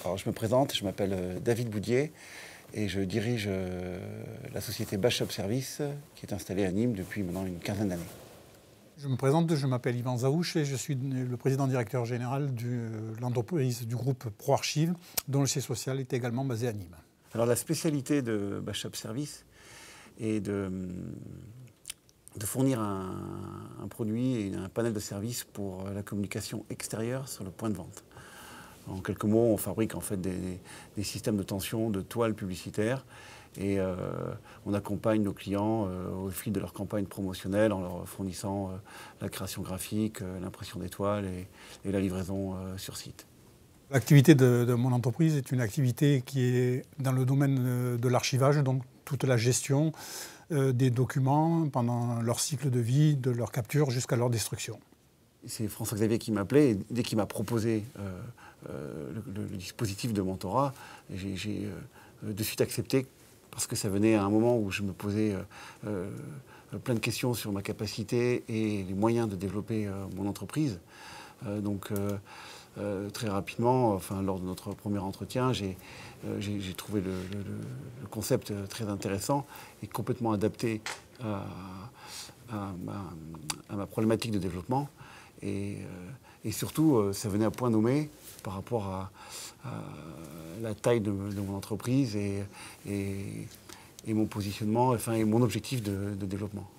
Alors, je me présente, je m'appelle David Boudier et je dirige la société Bashop Service qui est installée à Nîmes depuis maintenant une quinzaine d'années. Je me présente, je m'appelle Yvan Zaouch et je suis le président-directeur général de l'entreprise du groupe ProArchive, dont le siège social est également basé à Nîmes. Alors la spécialité de Bashop Service est de fournir un produit et un panel de services pour la communication extérieure sur le point de vente. En quelques mots, on fabrique en fait des systèmes de tension, de toiles publicitaires et on accompagne nos clients au fil de leur campagne promotionnelle en leur fournissant la création graphique, l'impression des toiles et la livraison sur site. L'activité de mon entreprise est une activité qui est dans le domaine de l'archivage, donc toute la gestion des documents pendant leur cycle de vie, de leur capture jusqu'à leur destruction. C'est François-Xavier qui m'appelait et dès qu'il m'a proposé le dispositif de mentorat, j'ai de suite accepté parce que ça venait à un moment où je me posais plein de questions sur ma capacité et les moyens de développer mon entreprise. Très rapidement, enfin, lors de notre premier entretien, j'ai trouvé le concept très intéressant et complètement adapté à ma problématique de développement. Et surtout, ça venait à point nommé par rapport à la taille de mon entreprise et mon positionnement, enfin, et mon objectif de développement.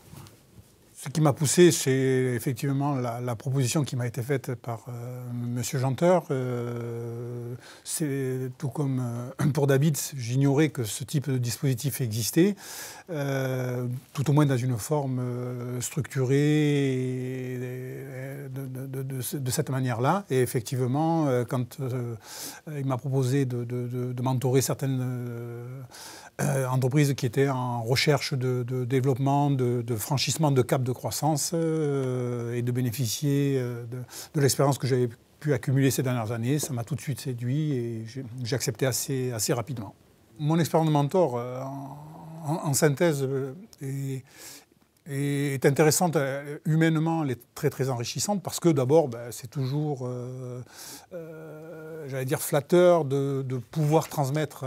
Ce qui m'a poussé, c'est effectivement la proposition qui m'a été faite par M. Janteur. C'est tout comme pour David, j'ignorais que ce type de dispositif existait, tout au moins dans une forme structurée de cette manière-là. Et effectivement, quand il m'a proposé de mentorer certaines entreprises qui étaient en recherche de développement, de franchissement de cap de croissance et de bénéficier de l'expérience que j'avais pu accumuler ces dernières années. Ça m'a tout de suite séduit et j'ai accepté assez rapidement. Mon expérience de mentor, en synthèse, est intéressante humainement, elle est très enrichissante parce que d'abord c'est toujours, j'allais dire, flatteur de pouvoir transmettre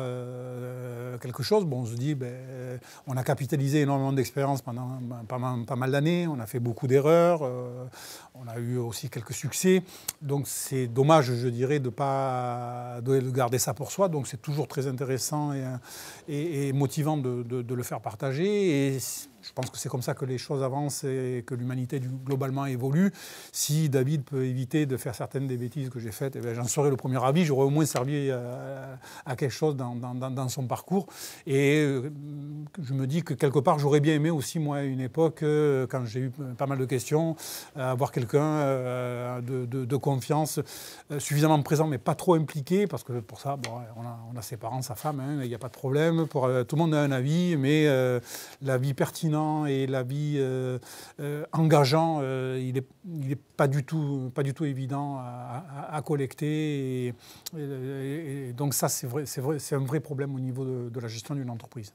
quelque chose. Bon, on se dit, on a capitalisé énormément d'expérience pendant pas mal d'années, on a fait beaucoup d'erreurs, on a eu aussi quelques succès, donc c'est dommage, je dirais, de garder ça pour soi, donc c'est toujours très intéressant et motivant de le faire partager. Et je pense que c'est comme ça que les choses avancent et que l'humanité globalement évolue. Si David peut éviter de faire certaines des bêtises que j'ai faites, j'en serai le premier ravi. J'aurais au moins servi à quelque chose dans son parcours. Et je me dis que quelque part, j'aurais bien aimé aussi, moi, à une époque, quand j'ai eu pas mal de questions, avoir quelqu'un de confiance, suffisamment présent, mais pas trop impliqué, parce que pour ça, bon, on a ses parents, sa femme, il n'y a pas de problème. Tout le monde a un avis, mais l'avis pertinent et l'avis engageant, il est pas du tout évident à collecter. Et donc ça, c'est un vrai problème au niveau de la gestion d'une entreprise.